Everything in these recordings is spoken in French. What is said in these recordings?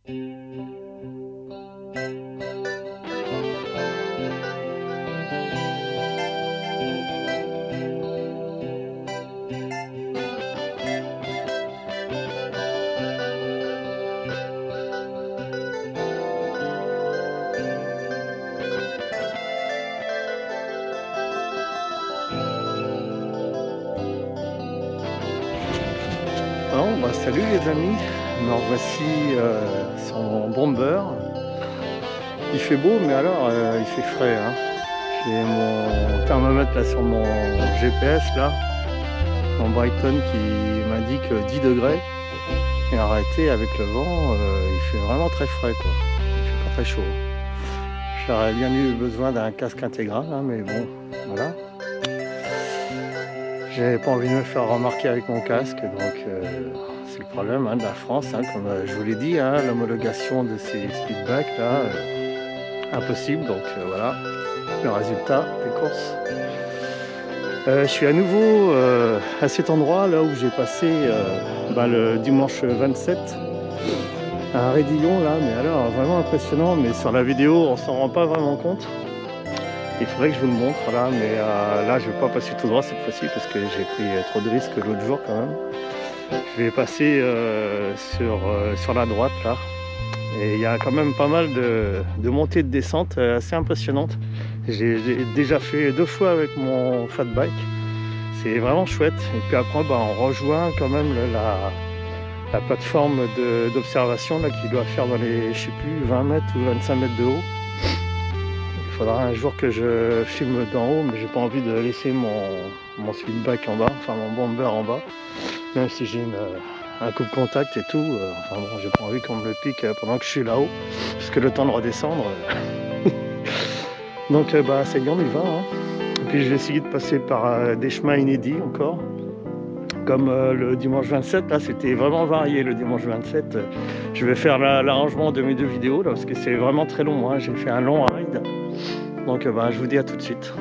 Bon, bah, salut les amis, me revoici sur mon bomber. Il fait beau, mais alors il fait frais, hein. J'ai mon thermomètre là sur mon GPS là, mon Brighton, qui m'indique 10 degrés. Et arrêté avec le vent, il fait vraiment très frais quoi. Il fait pas très chaud. J'aurais bien eu besoin d'un casque intégral, hein, mais bon, voilà. J'avais pas envie de me faire remarquer avec mon casque, donc c'est le problème, hein, de la France, hein, comme je vous l'ai dit, hein, l'homologation de ces speedbacks là, impossible, donc voilà le résultat des courses. Je suis à nouveau à cet endroit là où j'ai passé le dimanche 27 à Rédillon là, mais alors vraiment impressionnant, mais sur la vidéo on s'en rend pas vraiment compte. Il faudrait que je vous le montre là, mais là je vais pas passer tout droit cette fois-ci parce que j'ai pris trop de risques l'autre jour quand même. Je vais passer sur la droite là, et il y a quand même pas mal de montées et de descentes assez impressionnantes. J'ai déjà fait 2 fois avec mon fat bike, c'est vraiment chouette. Et puis après on rejoint quand même la plateforme d'observation là qui doit faire dans les, je sais plus, 20 mètres ou 25 mètres de haut. Il faudra un jour que je filme d'en haut, mais j'ai pas envie de laisser mon speedbike en bas, enfin mon bomber en bas, même si j'ai un coup de contact et tout. Enfin bon, j'ai pas envie qu'on me le pique pendant que je suis là-haut, parce que le temps de redescendre. Donc ça y est, on y va, hein. Et puis je vais essayer de passer par des chemins inédits encore, comme le dimanche 27. Là c'était vraiment varié le dimanche 27. Je vais faire l'arrangement de mes 2 vidéos là, parce que c'est vraiment très long, hein. J'ai fait un long ride. Donc je vous dis à tout de suite.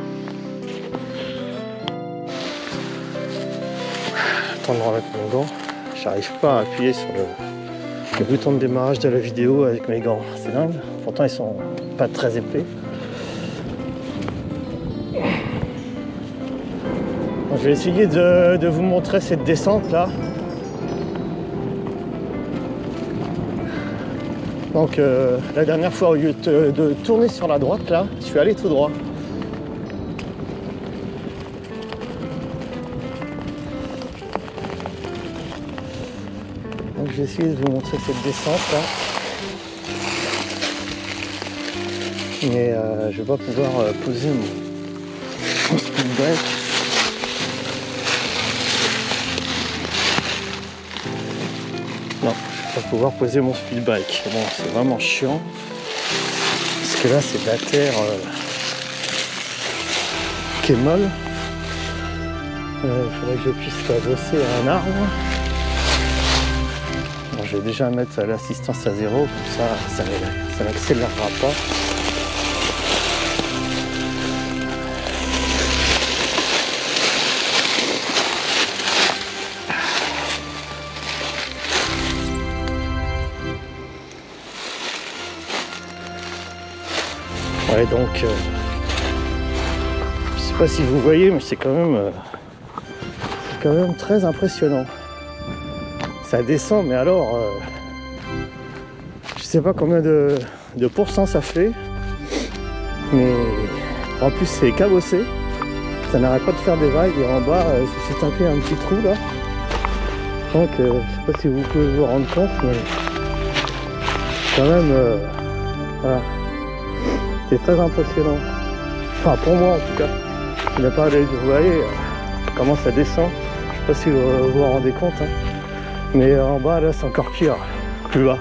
Attends de remettre mon gant. J'arrive pas à appuyer sur le bouton de démarrage de la vidéo avec mes gants. C'est dingue. Pourtant ils sont pas très épais. Bon, je vais essayer de vous montrer cette descente là. Donc la dernière fois, au lieu de tourner sur la droite là, je suis allé tout droit. Donc je vais essayer de vous montrer cette descente là. Mais je vais pas pouvoir poser mon speed brake. Non, je vais pas pouvoir poser mon speed bike. Bon, c'est vraiment chiant. Parce que là, c'est de la terre qui est molle. Il faudrait que je puisse cabosser à un arbre. Bon, je vais déjà mettre l'assistance à 0, comme ça n'accélérera pas. Ouais, donc je sais pas si vous voyez, mais c'est quand même très impressionnant. Ça descend, mais alors je sais pas combien de pourcents ça fait, mais en plus c'est cabossé, ça n'arrête pas de faire des vagues. Et en bas je me suis tapé un petit trou là, donc je sais pas si vous pouvez vous rendre compte, mais quand même voilà. C'est très impressionnant. Enfin pour moi en tout cas. Il n'a pas allé, vous voyez comment ça descend. Je sais pas si vous vous rendez compte, hein. Mais en bas là c'est encore pire, plus bas.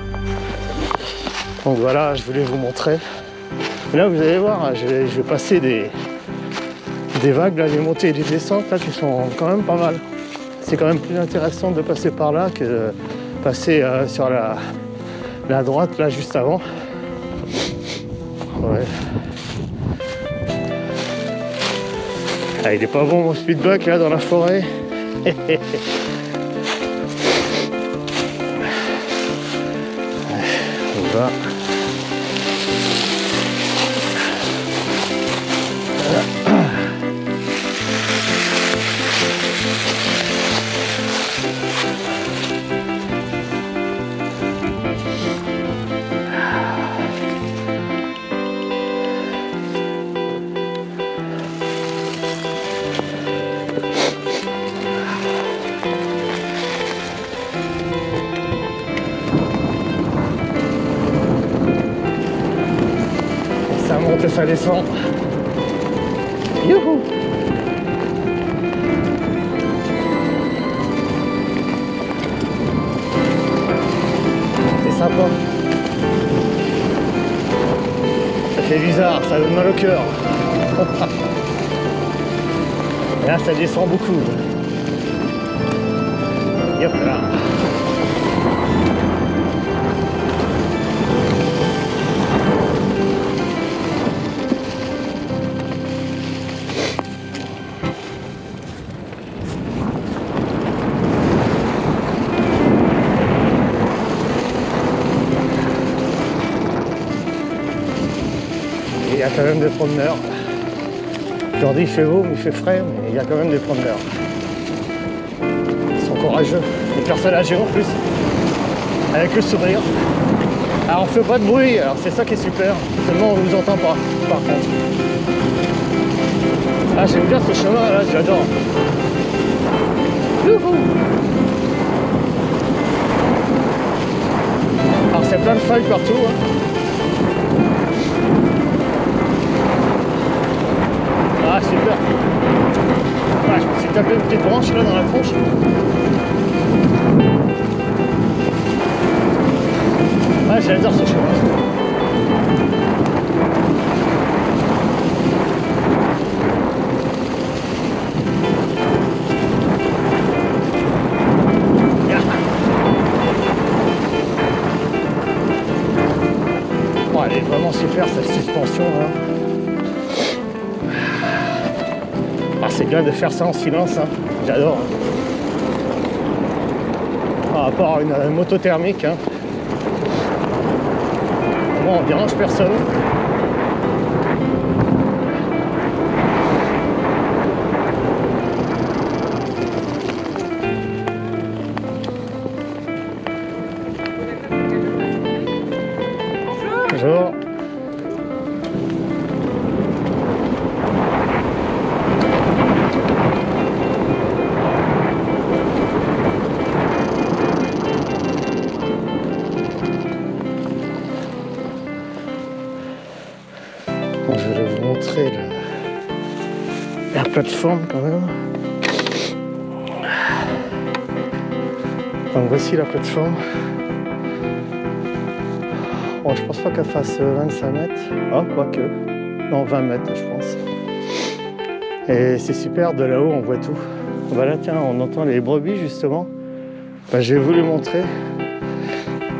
Donc voilà, je voulais vous montrer. Et là vous allez voir, je vais passer des vagues, là, des montées et des descentes là qui sont quand même pas mal. C'est quand même plus intéressant de passer par là que de passer sur la droite là juste avant. Ouais. Ah, il est pas bon mon speedback là dans la forêt. pas. Ça monte et ça descend. Youhou! C'est sympa. Ça fait bizarre, ça donne mal au cœur. Et là, ça descend beaucoup. Yop là. Il y a quand même des promeneurs. Aujourd'hui il fait beau, il fait frais, mais il y a quand même des promeneurs. Ils sont courageux. Des personnes âgées en plus. Avec le sourire. Alors on fait pas de bruit, alors c'est ça qui est super. Seulement on vous entend pas, par contre. Ah j'aime bien ce chemin là, j'adore. Alors c'est plein de feuilles partout. Hein. Ah super. Ah, je me suis tapé une petite branche là dans la tronche. Ah j'adore ce chemin. Oh, elle est vraiment super cette suspension là. Ah, c'est bien de faire ça en silence, hein. J'adore. Hein. Par rapport à une moto thermique, hein. Bon, on dérange personne. Bonjour. Je vais vous montrer la plateforme quand même. Donc voici la plateforme. Bon, je pense pas qu'elle fasse 25 mètres. Ah, quoique. Non, 20 mètres je pense. Et c'est super, de là-haut on voit tout. Bah là tiens, on entend les brebis justement. Bah, je vais vous les montrer.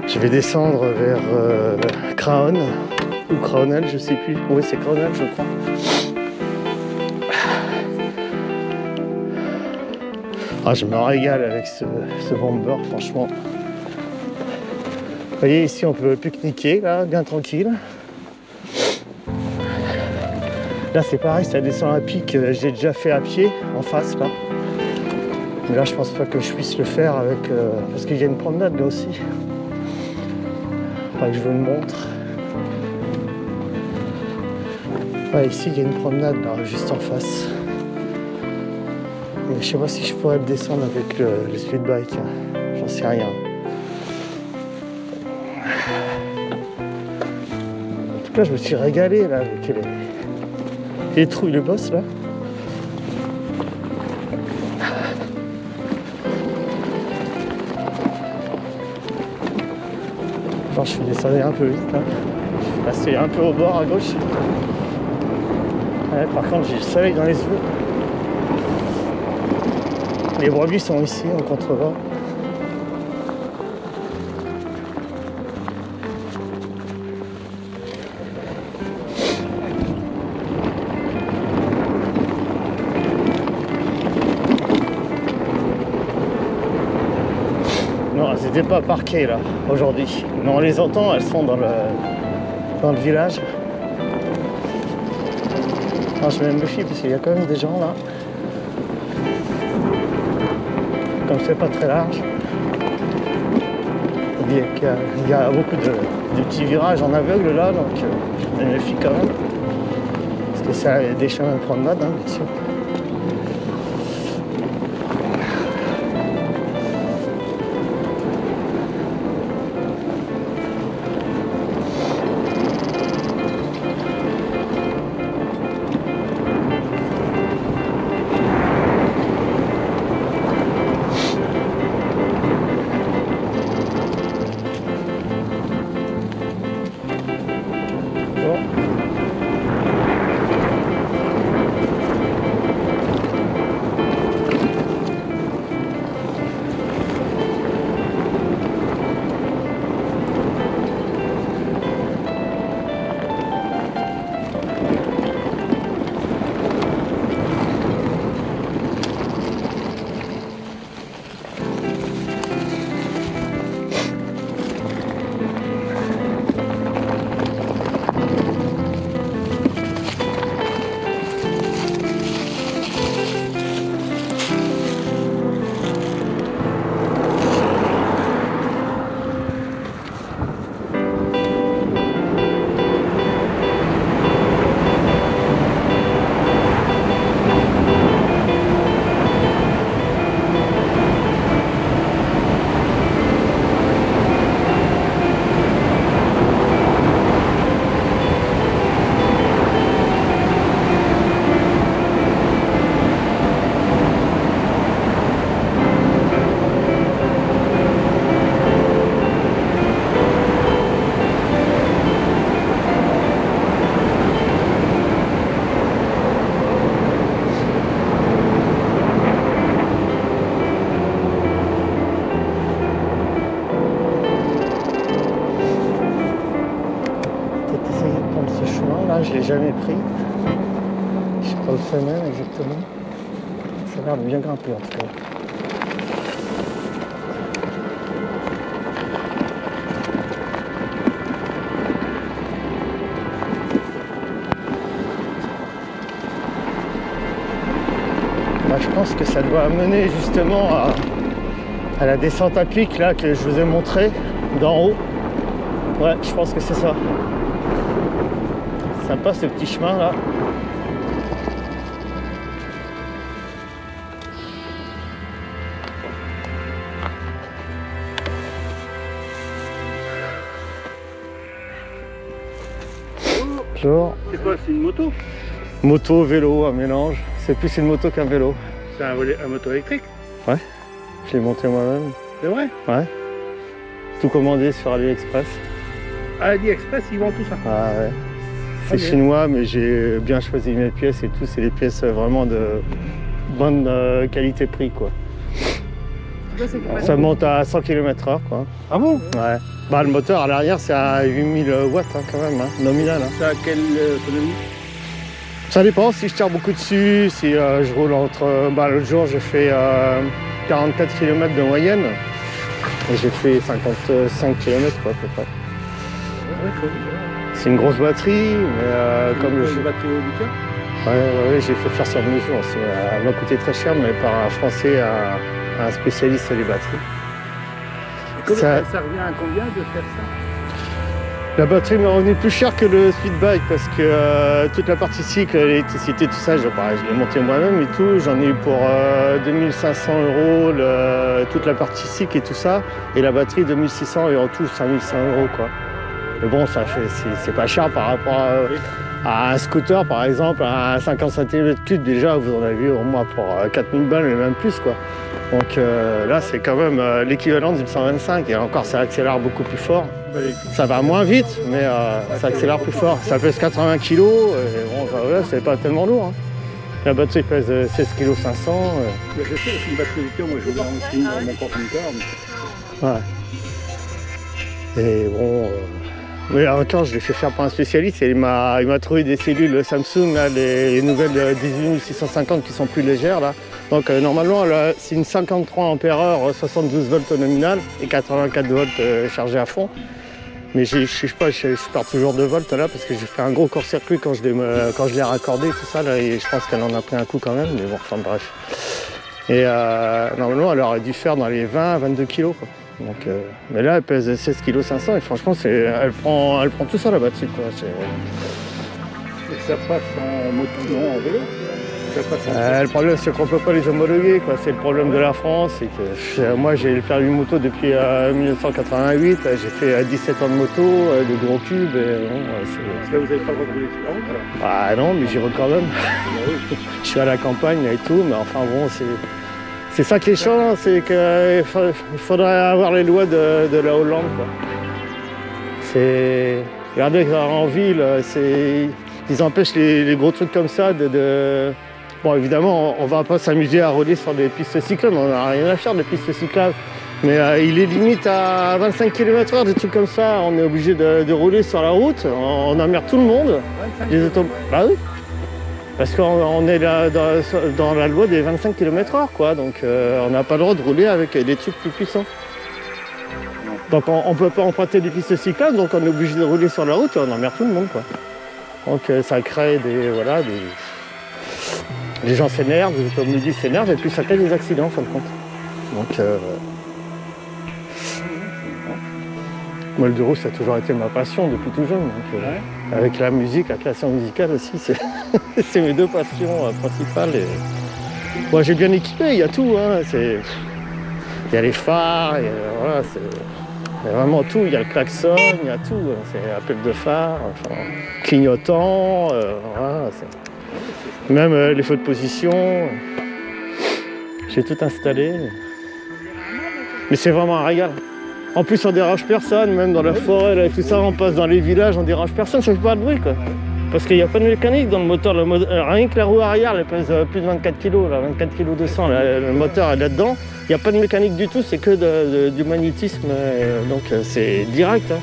Je vais descendre vers Craonne. Ou Craonel, je sais plus. Oui, c'est Craonel, je crois. Ah, je me régale avec ce bomber, franchement. Vous voyez, ici, on peut pique-niquer, là, bien tranquille. Là, c'est pareil, ça descend à pic. J'ai déjà fait à pied, en face, là. Mais là, je pense pas que je puisse le faire avec... parce qu'il y a une promenade, là aussi. Faudrait que je vous le montre. Ouais, ici, il y a une promenade, là, juste en face. Mais je sais pas si je pourrais le descendre avec le speed bike. Hein. J'en sais rien. En tout cas, je me suis régalé, là, avec les trouilles de boss, là. Genre, je suis descendu un peu vite, là. Je suis passé un peu au bord, à gauche. Ouais, par contre, j'ai le soleil dans les yeux. Les brebis sont ici en contrevent. n'étaient pas parquées là aujourd'hui. Mais on les entend, elles sont dans le village. Alors, je me méfie parce qu'il y a quand même des gens là. Comme c'est pas très large, il y a beaucoup de petits virages en aveugle là, donc je me méfie quand même. Parce que ça a des chemins de promenade, hein, bien sûr. Je l'ai jamais pris. Je sais pas où ça mène exactement. Ça a l'air de bien grimper en tout cas. Bah, je pense que ça doit mener justement à la descente à pic là que je vous ai montré d'en haut. Ouais, je pense que c'est ça. Sympa ce petit chemin là. Bonjour. C'est quoi, c'est une moto? Moto, vélo, un mélange. C'est plus une moto qu'un vélo. C'est un moto électrique? Ouais. Je l'ai monté moi-même. C'est vrai? Ouais. Tout commandé sur AliExpress. AliExpress, ils vendent tout ça? Ah ouais. C'est chinois, mais j'ai bien choisi mes pièces et tout. C'est des pièces vraiment de bonne qualité-prix, quoi. Ça monte à 100 km/h, quoi. Ah bon? Ouais. Bah, le moteur à l'arrière, c'est à 8000 watts, hein, quand même, hein, nominal. Hein. Ça a quelle autonomie? Ça dépend si je tire beaucoup dessus, si je roule entre... Bah, l'autre jour, j'ai fait 44 km de moyenne. Et j'ai fait 55 km, quoi, à peu près. Ouais, c'est une grosse batterie, mais comme une batterie au lithium? Ouais, j'ai fait faire sur mesure. Elle m'a coûté très cher, mais par un Français, un spécialiste des batteries. Ça revient à combien de faire ça? La batterie m'est revenue plus cher que le speedbike parce que toute la partie cycle, l'électricité, tout ça, je l'ai monté moi-même et tout. J'en ai eu pour 2500 €, toute la partie cycle et tout ça. Et la batterie 2600 et en tout 5100 € quoi. Mais bon, c'est pas cher par rapport à un scooter par exemple, à 50 cm3 déjà, vous en avez au moins pour 4000 balles et même plus quoi. Donc là c'est quand même l'équivalent d'une 125 et encore ça accélère beaucoup plus fort. Ça va moins vite mais ça accélère plus fort. Ça pèse 80 kg et bon voilà, c'est pas tellement lourd. Hein. La batterie pèse 16,5 kg. Je sais, c'est une batterie lithium, moi je voulais en finir dans mon camping-car. Ouais. Et bon... Mais encore, je l'ai fait faire par un spécialiste et il m'a trouvé des cellules Samsung, là, les nouvelles 18650 qui sont plus légères là. Donc normalement, c'est une 53 ampères-heure, 72 volts nominal et 84 volts chargés à fond. Mais je sais pas, je perds toujours 2 volts là parce que j'ai fait un gros court-circuit quand je l'ai raccordé tout ça là, et je pense qu'elle en a pris un coup quand même, mais bon, enfin bref. Et normalement, elle aurait dû faire dans les 20-22 kilos quoi. Donc, mais là, elle pèse 16,5 kg et franchement, elle prend tout ça la batterie quoi. Et ça passe en moto, non, en vélo? Le problème, c'est qu'on ne peut pas les homologuer, quoi. C'est le problème de la France. C'est que moi, j'ai le permis moto depuis 1988. J'ai fait 17 ans de moto, de gros cubes. Parce que vous n'avez pas le droit de rouler sur la route alors? Ah non, mais j'y roule quand même. Je suis à la campagne et tout, mais enfin bon, c'est ça qui est chiant, c'est qu'il faudrait avoir les lois de la Hollande, quoi. Regardez, en ville, ils empêchent les gros trucs comme ça Bon, évidemment, on va pas s'amuser à rouler sur des pistes cyclables, on n'a rien à faire des pistes cyclables. Mais il est limite à 25 km/h, des trucs comme ça, on est obligé de rouler sur la route, on emmerde tout le monde. Bah oui, parce qu'on est là dans la loi des 25 km/h, quoi, donc on n'a pas le droit de rouler avec des trucs plus puissants. Donc on ne peut pas emprunter des pistes cyclables, donc on est obligé de rouler sur la route et on emmerde tout le monde, quoi. Donc ça crée les gens s'énervent, les automobilistes s'énervent et puis ça crée des accidents en fin de compte. Donc moi le deux roues ça a toujours été ma passion depuis tout jeune. Donc, avec la musique, la création musicale aussi, c'est mes deux passions principales. Moi j'ai bien équipé, il y a tout, hein, il y a les phares, voilà, il y a vraiment tout, il y a le klaxon, il y a tout, hein, c'est appel de phare, enfin, clignotant, voilà, même les feux de position, j'ai tout installé. Mais c'est vraiment un régal. En plus on dérange personne, même dans la forêt là, et tout ça, on passe dans les villages, on dérange personne, ça fait pas de bruit quoi. Parce qu'il n'y a pas de mécanique dans le moteur, rien que la roue arrière elle pèse plus de 24 kg, là, 24 kg 200, là, le moteur est là-dedans. Il n'y a pas de mécanique du tout, c'est que du magnétisme, donc c'est direct. Hein.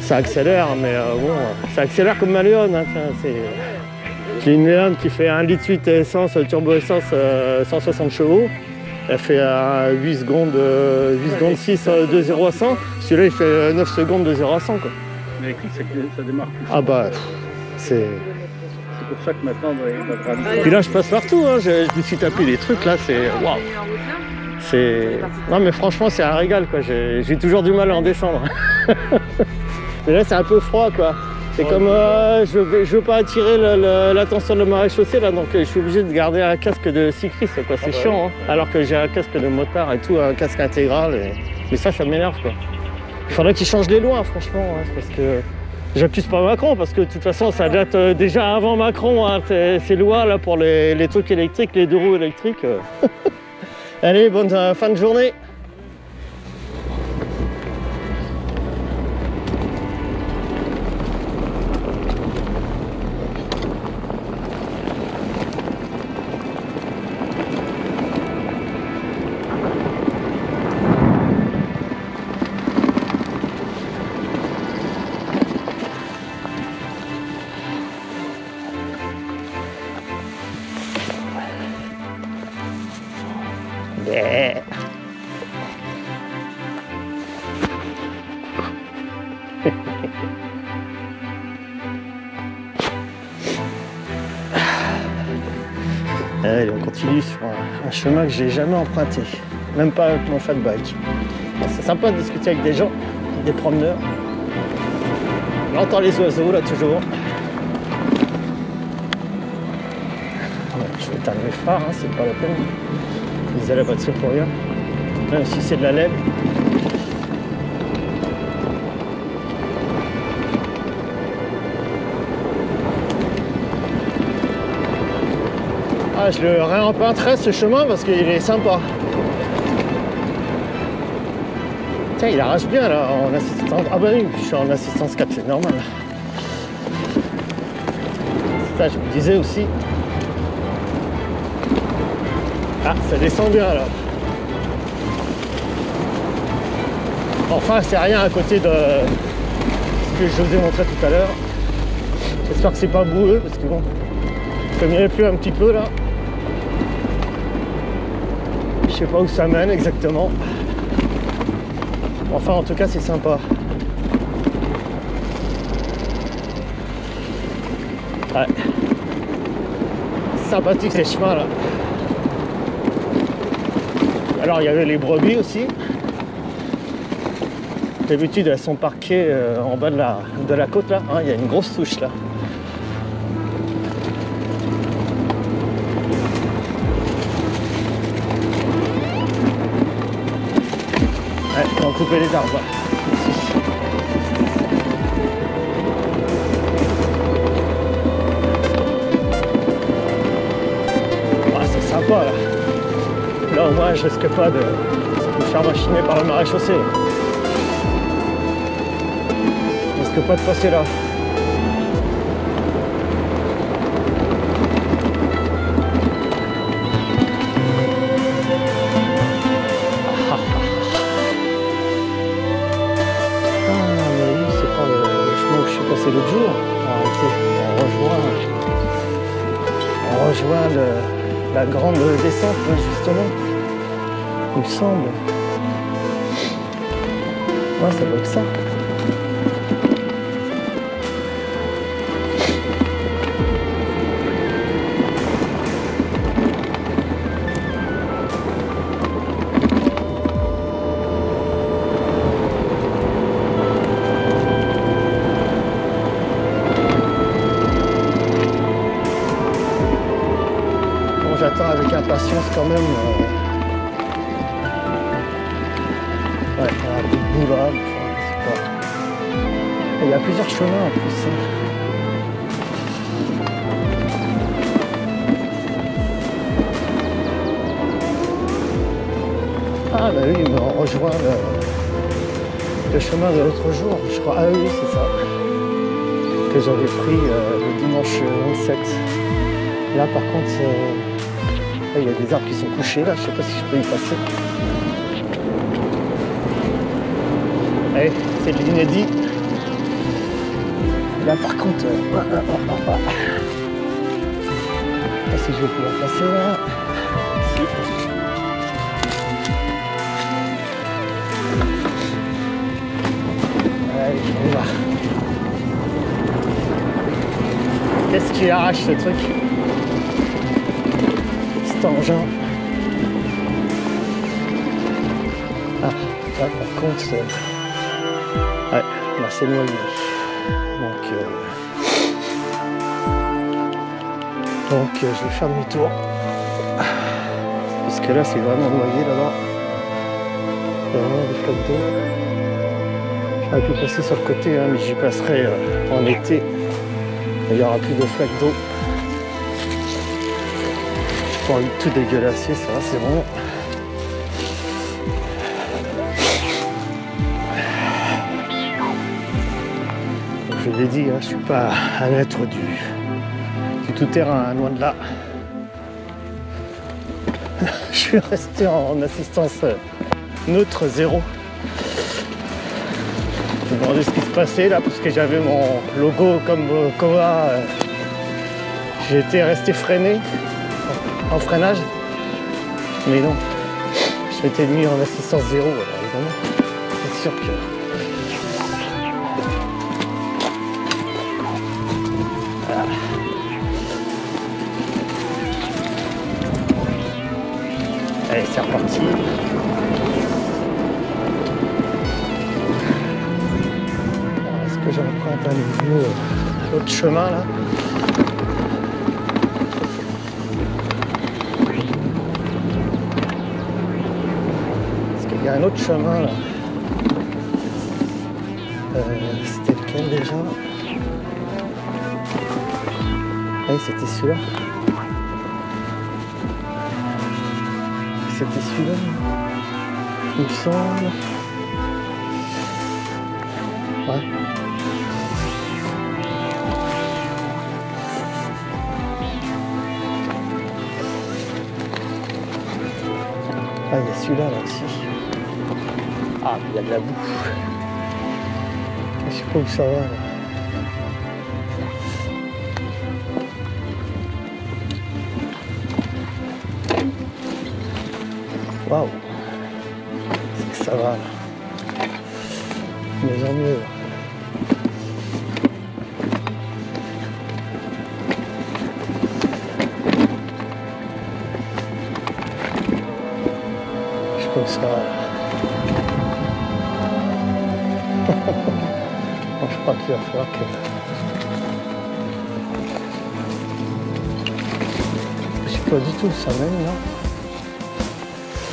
Ça accélère, mais bon, ça accélère comme ma Léon. Hein, j'ai une Léon qui fait 1,8 litre essence, turbo essence, 160 chevaux. Elle fait 8 secondes 6 de 0 à 100. Celui-là, il fait 9 secondes de 0 à 100. Quoi. Mais l'électrique, ça démarre plus. Ah bah, c'est pour ça que maintenant, on va Puis là, je passe partout. Hein. Je me suis tapé des trucs, là, c'est... Waouh. Non, mais franchement, c'est un régal, quoi. J'ai toujours du mal à en descendre. Mais là, c'est un peu froid, quoi. C'est comme je veux pas attirer l'attention de ma chaussée là, donc je suis obligé de garder un casque de cycliste, quoi. C'est chiant, hein. Alors que j'ai un casque de motard et tout, un casque intégral. Mais ça m'énerve, quoi. Il faudrait qu'ils changent les lois, franchement, hein, parce que j'accuse pas Macron, parce que de toute façon, ça date déjà avant Macron, hein, ces lois là pour les trucs électriques, les deux roues électriques. Allez, bonne fin de journée. Yeah. Allez, on continue sur un chemin que j'ai jamais emprunté, même pas avec mon fat bike. C'est sympa de discuter avec des gens, des promeneurs. On entend les oiseaux là toujours. Je vais éteindre mes phares, hein, c'est pas la peine. Ils allaient battre pour rien, même si c'est de la laine. Ah, je le réemprunterai ce chemin parce qu'il est sympa. Tiens, il arrache bien là en assistance. Ah bah oui, je suis en assistance 4, c'est normal. Ça, je me disais aussi. Ah, ça descend bien là. Enfin, c'est rien à côté de ce que je vous ai montré tout à l'heure. J'espère que c'est pas boueux parce que bon, comme il n'y avait plus un petit peu là. Je sais pas où ça mène exactement. Enfin, en tout cas, c'est sympa. Ouais. Sympathique ces chemins là. Alors, il y avait les brebis aussi. D'habitude, elles sont parquées en bas de la côte là. Hein, il y a une grosse souche là. Ouais, on va couper les arbres. Ah, c'est sympa là. Là au moins je risque pas de me faire machiner par le maréchaussée. Je risque pas de passer là. C'est l'autre jour. On rejoint la grande descente justement, il me semble. Ouais, ça doit être ça. J'attends avec impatience quand même. Ouais, un bout là. Enfin, il y a plusieurs chemins en plus. Ah bah oui, mais on rejoint le chemin de l'autre jour, je crois. Ah oui, c'est ça. Que j'avais pris le dimanche 27. Là par contre, il y a des arbres qui sont couchés là, je sais pas si je peux y passer. Allez, c'est de l'inédit. Là par contre, je sais pas si je vais pouvoir passer là. Si. Allez, on va. Qu'est-ce qui arrache ce truc? Cet engin. Ah, là par contre, ouais, on va s'éloigner. Donc je vais faire demi-tour. Parce que là c'est vraiment noyé là-bas. Il y a vraiment des flaques d'eau. J'aurais pu passer sur le côté, hein, mais j'y passerai en été. Il n'y aura plus de flaques d'eau. J'ai pas envie de tout dégueulasser, ça va, c'est bon. Donc, je l'ai dit, hein, je suis pas un être du tout-terrain, hein, loin de là. Je suis resté en assistance neutre 0. Je me demandais ce qui se passait là parce que j'avais mon logo comme Koa. J'ai été resté freiné en freinage, mais non, je m'étais mis en assistance 0. Alors évidemment, c'est sûr que voilà. Allez, c'est reparti. Que j'emprunte à nouveau l'autre chemin là. Parce qu'il y a un autre chemin là. C'était lequel déjà? Oui, c'était celui-là. C'était celui-là, il me semble. Ouais. Ah, il y a celui-là là aussi. Ah, mais il y a de la boue. Je sais pas où ça va là. Waouh, c'est que ça va. Mieux en mieux. Je pense que ça. Bon, je crois qu'il va falloir que. Je suis pas du tout ça même là.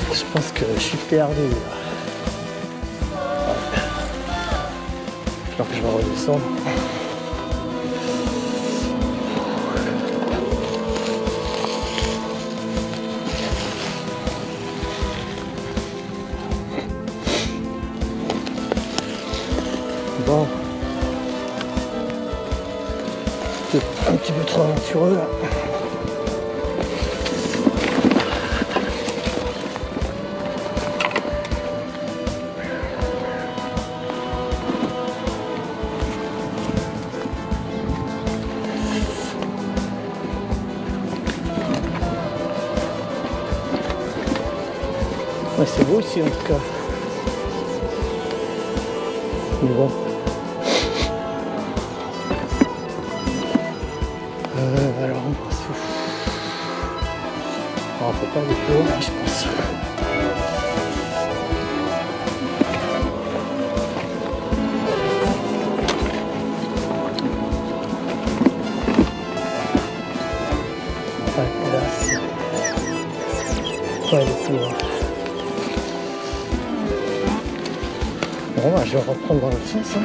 Je pense que je suis perdu là. Ouais. Alors que je vais redescendre. Bon. C'est un petit peu trop aventureux là. Ouais, c'est beau ici en tout cas. Mais bon. Alors on passe où? On peut pas aller plus haut là, je pense. Ouais, là c'est pas aller plus loin. Bon bah je vais reprendre dans l'autre sens. Hein.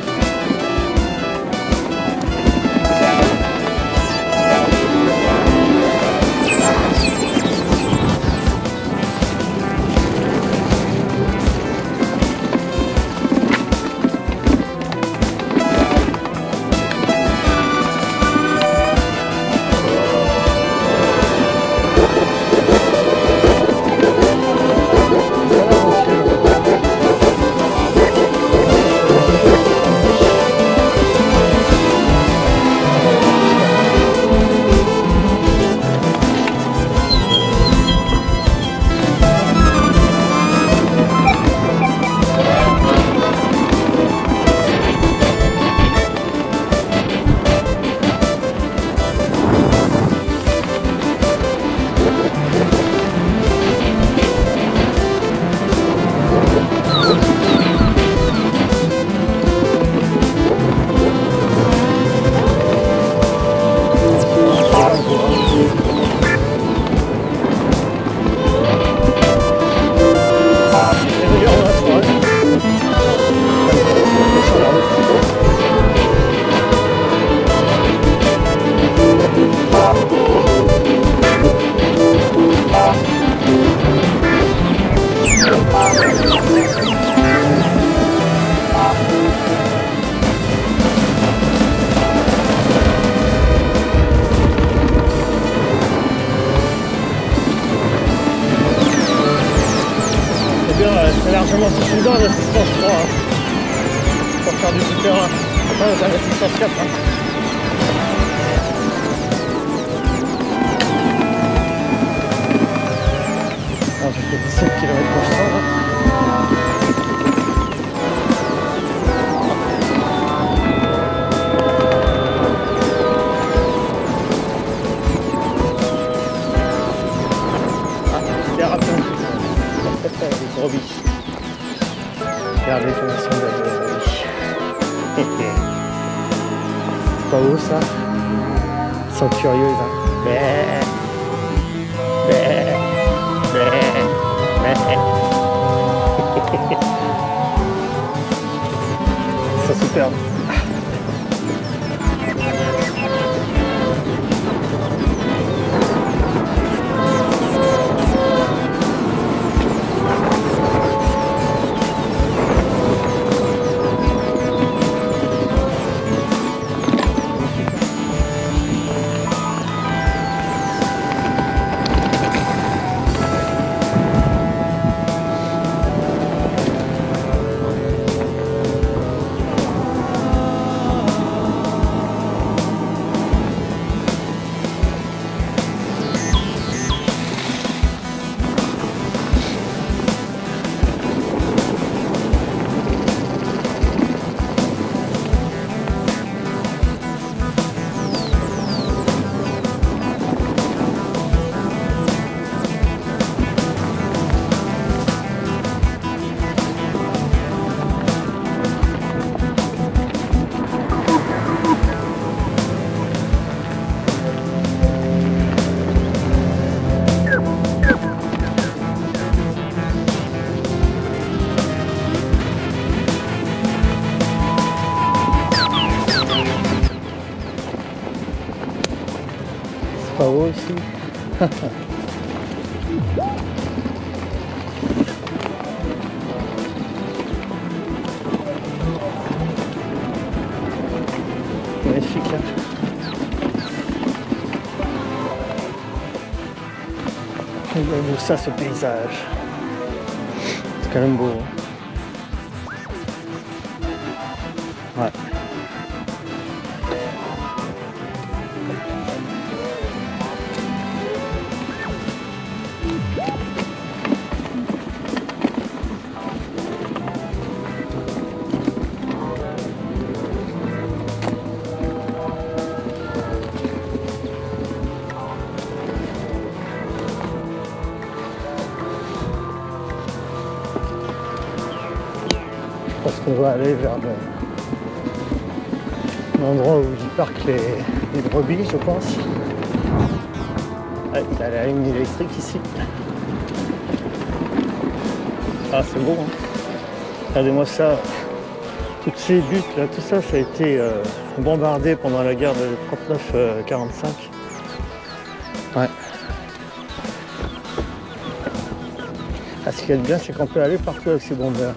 C'est largement suffisant l'assistance 3 hein, pour faire du tout-terrain. Pas besoin d'assistance 4. Hein. Alors, j'ai fait 17 km/h. Les brebis. Regardez comment sont les brebis. C'est pas beau ça? Ils sont curieuses. Hein. Ils sont superbes. beau ici. Magnifique hein. Il est beau ça ce paysage. C'est quand même beau. Hein. Ouais. Parce qu'on va aller vers l'endroit où ils parquent les brebis, je pense. Ouais, il y a la ligne électrique ici. Ah, c'est beau, hein. Regardez-moi ça. Toutes ces buttes, là, tout ça, ça a été bombardé pendant la guerre de 39-45. Ouais. Ah, ce qu'il y a de bien, c'est qu'on peut aller partout avec ces bombeurs.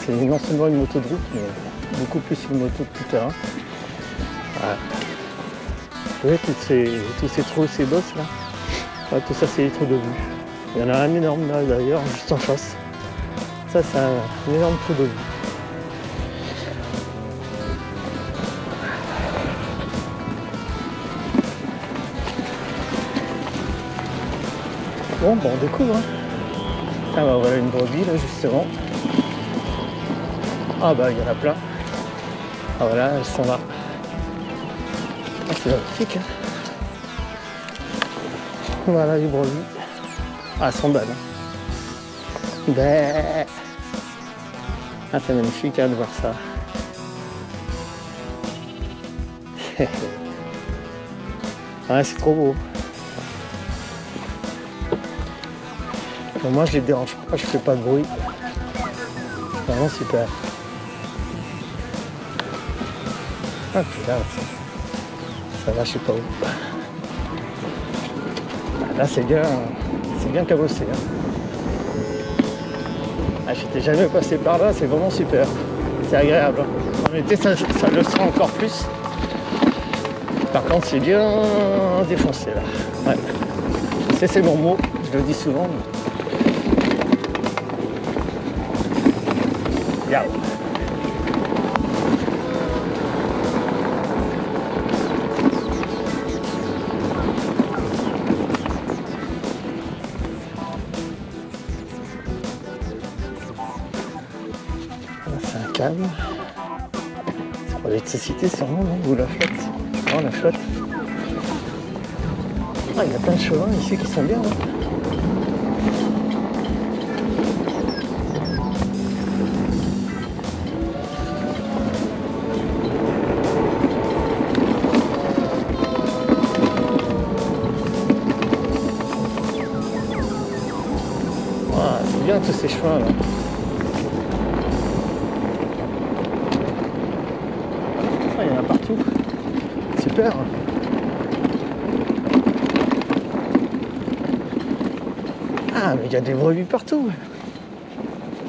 C'est non seulement une moto de route, mais beaucoup plus une moto de tout terrain. Ouais. Vous voyez tous ces trous, ces bosses là, ouais, tout ça c'est les trous de vue. Il y en a un énorme là d'ailleurs, juste en face. Ça c'est un énorme trou de vue. Bon, on découvre. Hein. Ah bah voilà une brebis là justement. Ah bah il y en a plein. Ah voilà, elles sont là. Ah, c'est magnifique. Hein. Voilà les brebis. Ah, elles sont belles. Hein. Ben... Ah, c'est magnifique hein, de voir ça. Ouais, c'est trop beau. Bon, moi je les dérange pas, je fais pas de bruit. Vraiment super. Ah puis là, ça va je sais pas où. Là c'est bien cabossé. Hein. Ah, j'étais jamais passé par là, c'est vraiment super. C'est agréable. Hein. En été ça le sera encore plus. Par contre c'est bien défoncé là. Ouais. C'est mon mot, je le dis souvent. Mais... Yao. C'est un calme. C'est pour l'électricité sûrement, non? Ou la flotte? Non, la flotte. Ah, il y a plein de chevaux ici qui sont bien. Hein. C'est bien tous ces chemins là. Ah, il y en a partout. Super. Ah, mais il y a des brebis partout.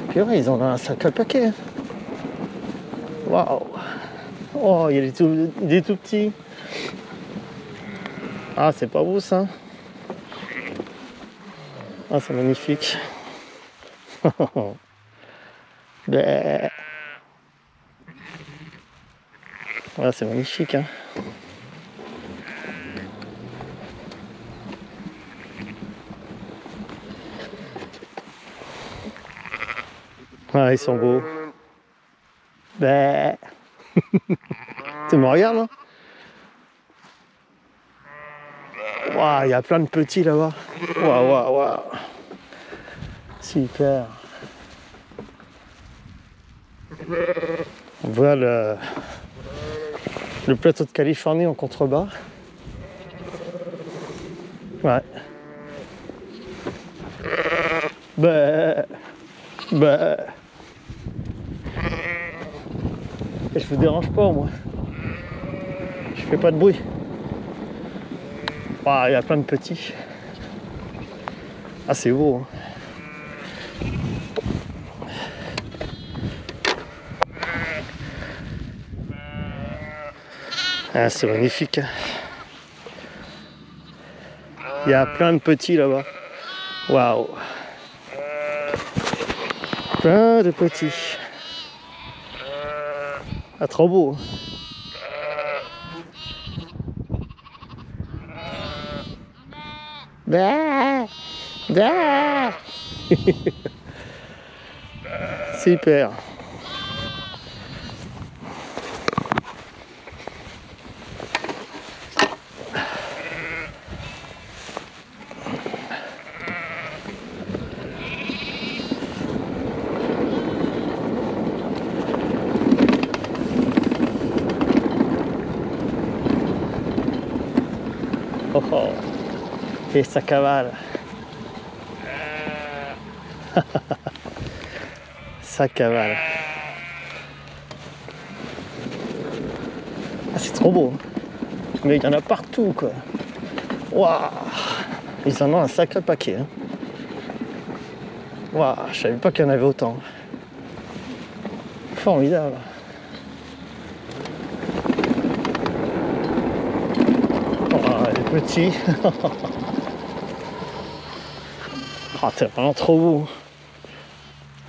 Puis ouais, ils en ont un sacré paquet. Waouh. Oh, il y a des tout petits. Ah, c'est pas beau ça. Ah, c'est magnifique. Ouais, c'est magnifique. Hein. Ah, ils sont beaux. Ben... Tu me regardes, hein? Waouh, il y a plein de petits là-bas. Waouh, waouh, waouh. Super. On voit le plateau de Californie en contrebas. Ouais. Bah. Et je vous dérange pas au moins. Je fais pas de bruit. Waouh, il y a plein de petits. Ah, c'est beau. Hein. Ah, c'est magnifique. Il y a plein de petits là-bas. Waouh. Plein de petits. Ah, trop beau. Bah, bah. C'est hyper. Oh, oh. Et ça cavale. Ça cavale. Ah, c'est trop beau. Mais il y en a partout, quoi. Waouh. Ils en ont un sacré paquet. Hein. Waouh, je savais pas qu'il y en avait autant. Formidable. Les petits. Oh, c'est vraiment trop beau.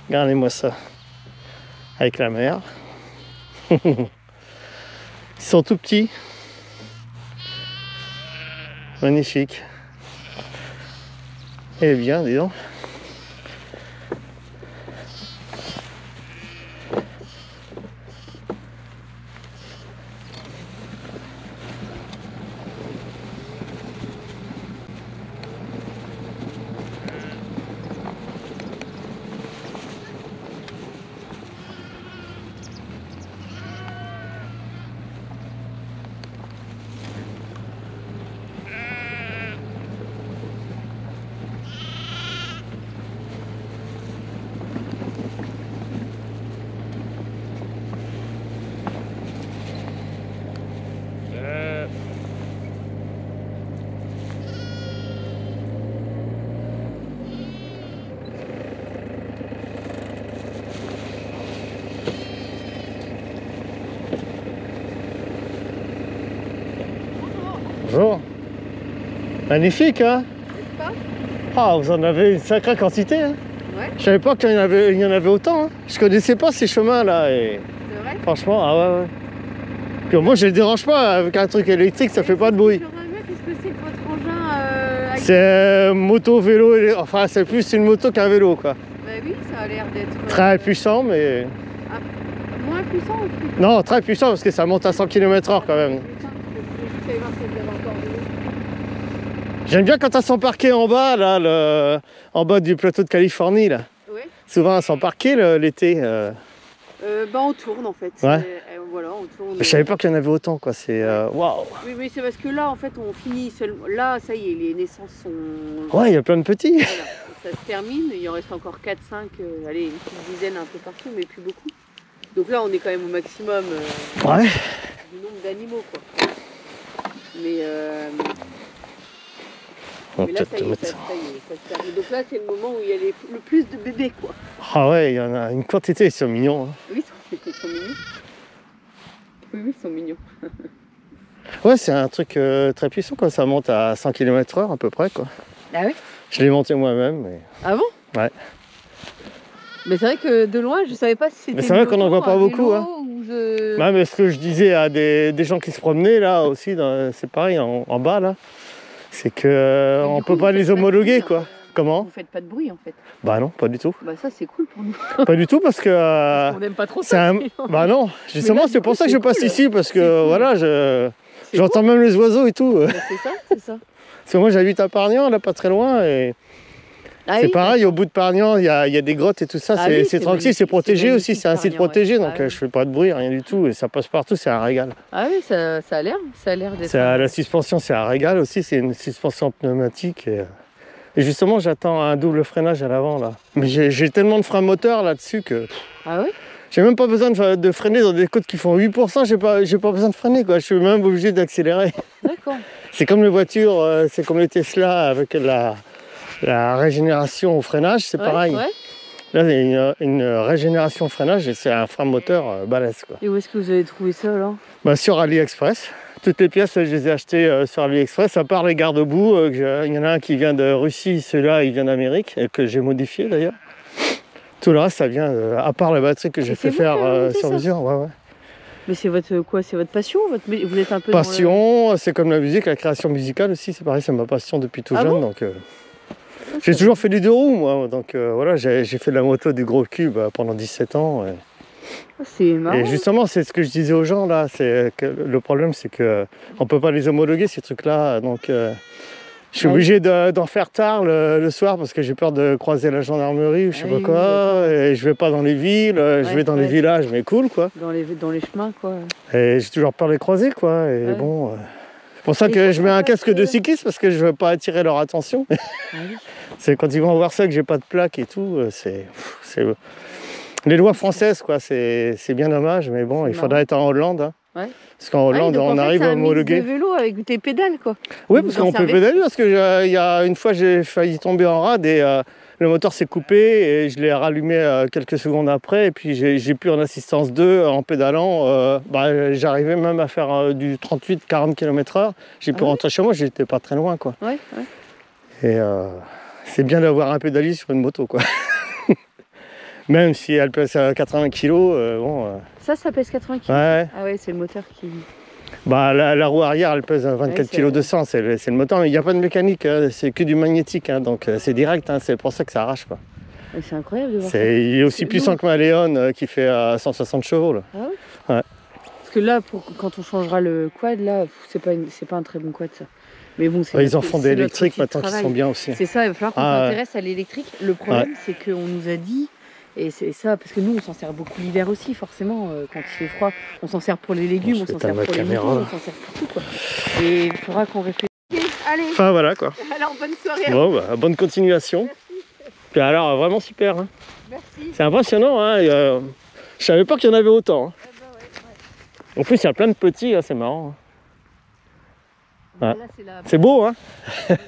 Regardez-moi ça. Avec la mer. Ils sont tout petits. Magnifique. Elle est bien, dis donc. Bonjour. Magnifique, hein? Ah, vous en avez une sacrée quantité, hein? Ouais. Je savais pas qu'il y en avait autant, hein. Je connaissais pas ces chemins-là et... C'est vrai? Franchement, ah ouais, ouais. Puis moi, je les dérange pas, avec un truc électrique, ça fait pas de bruit. Qu'est-ce que c'est que votre engin C'est moto, vélo, enfin c'est plus une moto qu'un vélo, quoi. Bah oui, ça a l'air d'être... Très puissant, mais... moins puissant ou plus? Non, très puissant, parce que ça monte à 100 km/h quand même. J'aime bien quand elles sont parquées en bas, là, en bas du plateau de Californie, là. Ouais. Souvent, elles sont parquées l'été. Bah on tourne en fait. Ouais. Voilà, on tourne. Je savais pas qu'il y en avait autant, quoi. C'est waouh. Oui, mais c'est parce que là, en fait, on finit seulement. Là, ça y est, les naissances sont. Ouais, il y a plein de petits. Voilà, ça se termine. Il en reste encore 4-5, allez, une petite dizaine un peu partout, mais plus beaucoup. Donc là, on est quand même au maximum Ouais. du nombre d'animaux, quoi. Mais là, ça y est, ça se termine. Donc là, c'est le moment où il y a le plus de bébés, quoi. Ah ouais, il y en a une quantité, ils sont mignons. Hein. Oui, ils sont mignons. Oui, ils sont mignons. Ouais, c'est un truc très puissant, quoi. Ça monte à 100 km/h à peu près, quoi. Ah oui? Je l'ai monté moi-même, mais... Ah bon? Ouais. Mais c'est vrai que de loin, je savais pas si c'était. Mais c'est vrai qu'on n'en voit pas beaucoup, hein. Ouais, mais ce que je disais à des gens qui se promenaient, là, aussi, c'est pareil, en bas, là. C'est que on peut pas les homologuer, quoi. Comment? Vous faites pas de bruit, en fait. Bah non, pas du tout. Bah ça, c'est cool pour nous. Pas du tout, parce que... On n'aime pas trop ça. Bah non, justement, là, c'est pour ça que je passe ici, parce que, cool. voilà, j'entends même les oiseaux et tout. Bah, c'est ça, c'est ça. Parce que moi, j'habite à Pargnan, là, pas très loin, et... Ah c'est oui, pareil, au bout de Pargnan, il y a des grottes et tout ça, Ah oui, c'est c'est tranquille, magnifique, c'est protégé c'est aussi, c'est un site Pargnan, protégé, ouais. donc Ah oui. je fais pas de bruit, rien du tout, et ça passe partout, c'est un régal. Ah oui, ça a l'air d'être. La suspension, c'est un régal aussi, c'est une suspension pneumatique, et justement, j'attends un double freinage à l'avant, là. Mais j'ai tellement de frein moteur là-dessus que... Ah oui? J'ai même pas besoin de freiner dans des côtes qui font 8%, j'ai pas besoin de freiner, quoi, je suis même obligé d'accélérer. D'accord. C'est comme les voitures, c'est comme les Tesla avec la régénération au freinage, c'est Ouais, pareil. ouais. Là, il y a une régénération au freinage et c'est un frein moteur balèze, quoi. Et où est-ce que vous avez trouvé ça alors? Bah, sur AliExpress. Toutes les pièces, je les ai achetées sur AliExpress, à part les garde-boue. Il y en a un qui vient de Russie, celui-là, il vient d'Amérique, et que j'ai modifié d'ailleurs. Tout le reste, ça vient, à part la batterie que j'ai Et fait c'est vous qui avez faire monté sur ça? mesure. Ouais, ouais. Mais c'est votre quoi? C'est votre passion? Vous êtes un peu dans Passion, c'est comme la musique, la création musicale aussi, c'est pareil, c'est ma passion depuis tout Ah jeune. bon? Donc, Ah, j'ai ça- toujours fait du deux roues, moi. Donc voilà, j'ai fait de la moto du gros cube pendant 17 ans. C'est marrant. Et justement, c'est ce que je disais aux gens là, c'est que le problème, c'est que on peut pas les homologuer ces trucs-là. Donc, je suis Ouais. obligé d'en faire tard le soir parce que j'ai peur de croiser la gendarmerie ou je sais Ah pas oui, quoi. d'accord. Et je vais pas dans les villes, je vais dans les ouais. villages, mais cool quoi. Dans les chemins, quoi. Et j'ai toujours peur de les croiser quoi. Et Ouais. bon, c'est pour ça Et que ça, je mets un parce casque de que- cycliste parce que je veux pas attirer leur attention. Ah oui. C'est quand ils vont voir ça que j'ai pas de plaque et tout, c'est les lois françaises quoi. C'est bien dommage, mais bon, C'est il faudra marrant. être en Hollande. Hein. Ouais. Parce qu'en Hollande, donc, en on fait, arrive c'est à un mix homologuer. de vélo avec tes pédales, quoi. Oui, Vous parce en qu'on peut servez? pédaler, parce que il y a une fois j'ai failli tomber en rade et le moteur s'est coupé et je l'ai rallumé quelques secondes après et puis j'ai pu en assistance 2 en pédalant. J'arrivais même à faire du 38-40 km/h. J'ai pu Ah ouais? rentrer chez moi, j'étais pas très loin quoi. Ouais, ouais. Et c'est bien d'avoir un pédalier sur une moto quoi. Même si elle pèse 80 kg, bon. Ça pèse 80 kg. Ouais. Ah ouais, c'est le moteur qui... Bah, la roue arrière, elle pèse 24 Ouais, c'est- kg 200, c'est le moteur, mais il n'y a pas de mécanique, hein, c'est que du magnétique, hein, donc c'est direct, hein, c'est pour ça que ça arrache. Quoi. Ouais, c'est incroyable de voir ça. Il est aussi C'est puissant lourd. que ma Léon qui fait 160 chevaux. Là. Ah ouais? Ouais. Parce que là, quand on changera le quad, là, c'est pas un très bon quad, ça. Mais bon, c'est Ouais, ils en notre- font c'est des notre électriques outil de maintenant qui travail. sont bien aussi. C'est ça, il va falloir qu'on Ah ouais. s'intéresse à l'électrique. Le problème, c'est qu'on nous a dit, et c'est ça, parce que nous, on s'en sert beaucoup l'hiver aussi, forcément, quand il fait froid. On s'en sert pour les légumes, Je on vais s'en sert éteindre pour ma les caméra, moutons, là. on s'en sert pour tout, quoi. Et il faudra qu'on réfléchisse. Allez, Enfin voilà quoi. alors bonne soirée. Bon, bah, bonne continuation. Puis alors, vraiment super. Hein. Merci. C'est impressionnant, hein, je savais pas qu'il y en avait autant. Hein. En plus, il y a plein de petits, hein, c'est marrant. Hein. Ouais. Là, c'est la... C'est beau, hein.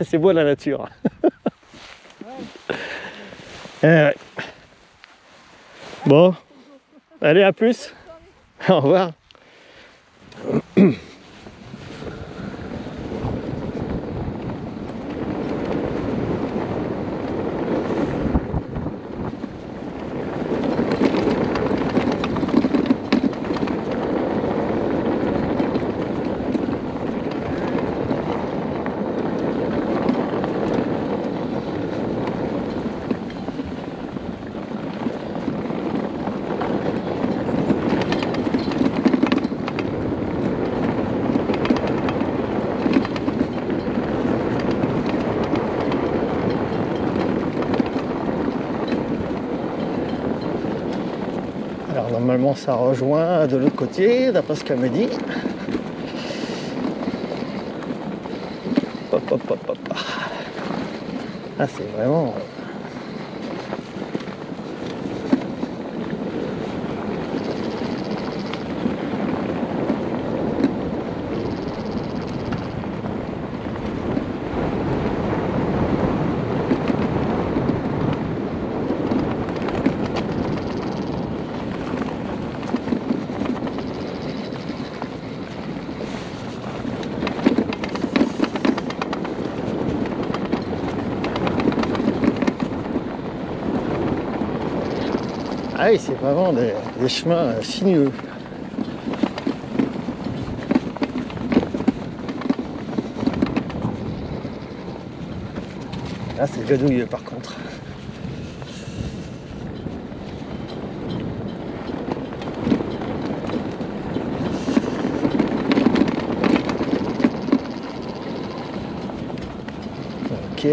C'est beau la nature. Ouais. Bon, allez, à plus. Au revoir. Alors normalement ça rejoint de l'autre côté, d'après ce qu'elle me dit. Hop, hop, hop, hop. Ah c'est vraiment... Ah oui, c'est vraiment des chemins sinueux. Là, c'est gadouilleux par contre. Ok.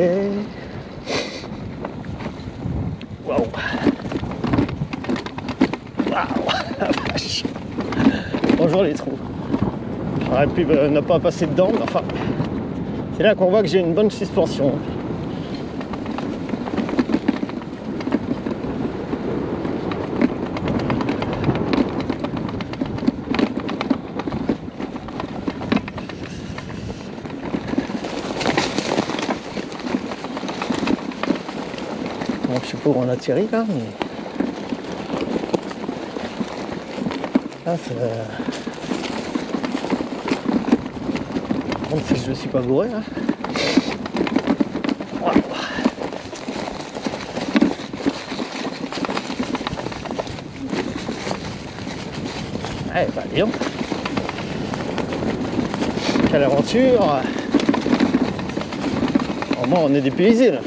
Waouh. Waouh, la vache. Bonjour les trous. J'aurais pu ne pas passer dedans, mais enfin, c'est là qu'on voit que j'ai une bonne suspension. je sais pas où on atterrit là, mais... Ah, c'est... Par contre, si je ne suis pas bourré, là. Voilà. Eh bah, dis donc. Quelle aventure! Au moins, on est dépaysés, là.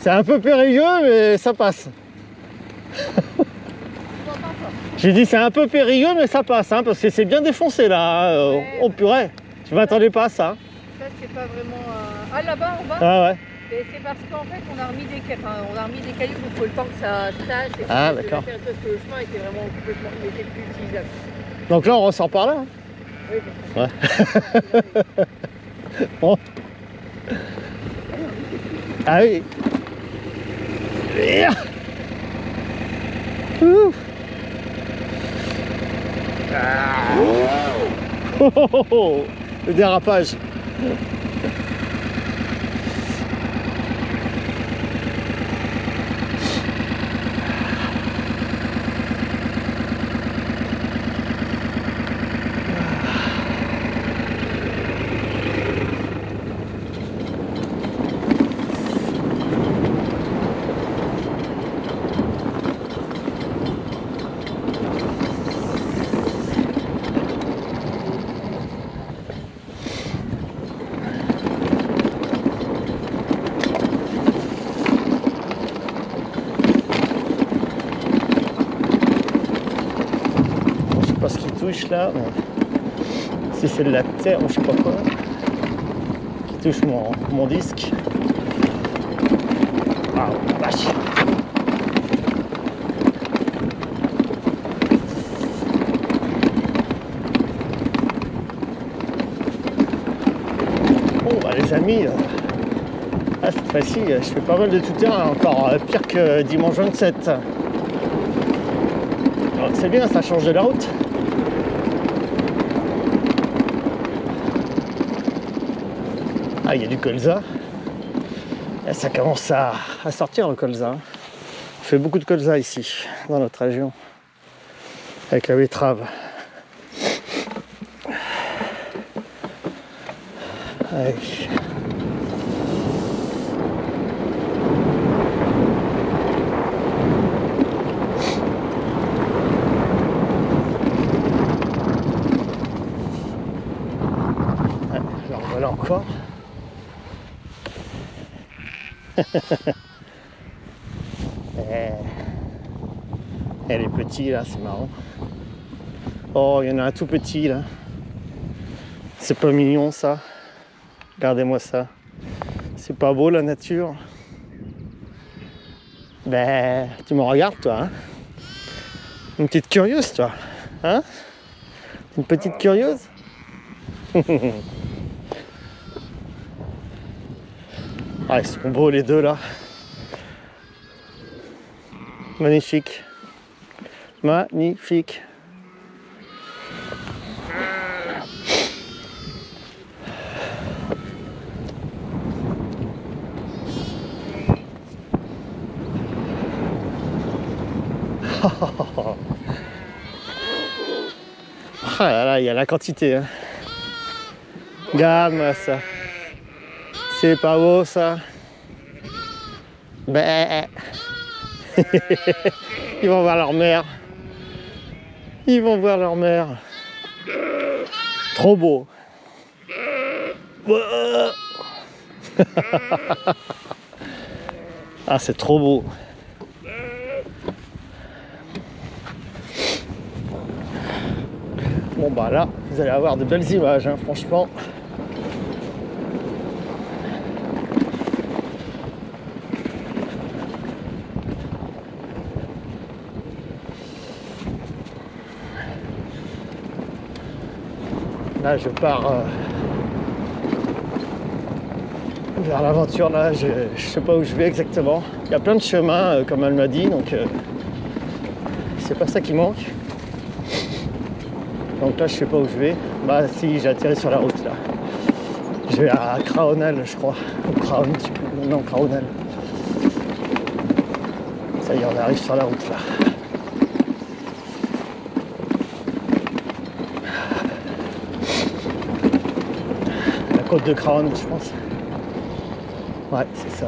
C'est un peu périlleux, mais ça passe. J'ai dit c'est un peu périlleux, mais ça passe, hein, parce que c'est bien défoncé là. Ouais, oh purée, je m'attendais pas à ça. Ça, c'est pas vraiment. Ah, là-bas, en bas. Ah ouais. Et c'est parce qu'en fait, on a remis des cailloux pour le temps que ça se tasse. Et Ah, que d'accord. parce que le chemin était vraiment complètement. Il était plus utilisable. Donc là, on ressort par là. Hein. Oui, Ouais. Bon. Ah oui. Ouh. Ah. Oh, oh, oh, oh. Le dérapage. Pas ce qui touche là, si c'est de la terre ou je sais pas quoi qui touche mon disque. Ah la vache. Bon bah les amis, ah, cette fois-ci je fais pas mal de tout terrain, encore pire que dimanche 27. C'est bien, ça change de la route. Ah, il y a du colza. Et ça commence à sortir le colza. On fait beaucoup de colza ici, dans notre région, avec la betterave. Allez. Alors voilà encore. Elle est petite là, c'est marrant. Oh, il y en a un tout petit là. C'est pas mignon ça. Regardez-moi ça. C'est pas beau la nature. Ben, tu me regardes toi, hein? Une petite curieuse toi, hein? Une petite curieuse? Ah, ils sont beaux les deux là. Magnifique. Magnifique. Ah là là, il y a la quantité. Hein. Regarde-moi ça. C'est pas beau ça. Ben. Ils vont voir leur mère. Ils vont voir leur mère. Trop beau. Ah, c'est trop beau. Bon Bah là, vous allez avoir de belles images, hein, franchement. Là, je pars vers l'aventure. Là, je sais pas où je vais exactement. Il y a plein de chemins, comme elle m'a dit, donc c'est pas ça qui manque. Donc là, je sais pas où je vais. Bah si, j'ai atterri sur la route là. Je vais à Craonel, je crois. Ou Craon, je sais plus. Non, Craonel. Ça y est, on arrive sur la route là. La côte de Craon, je pense. Ouais, c'est ça.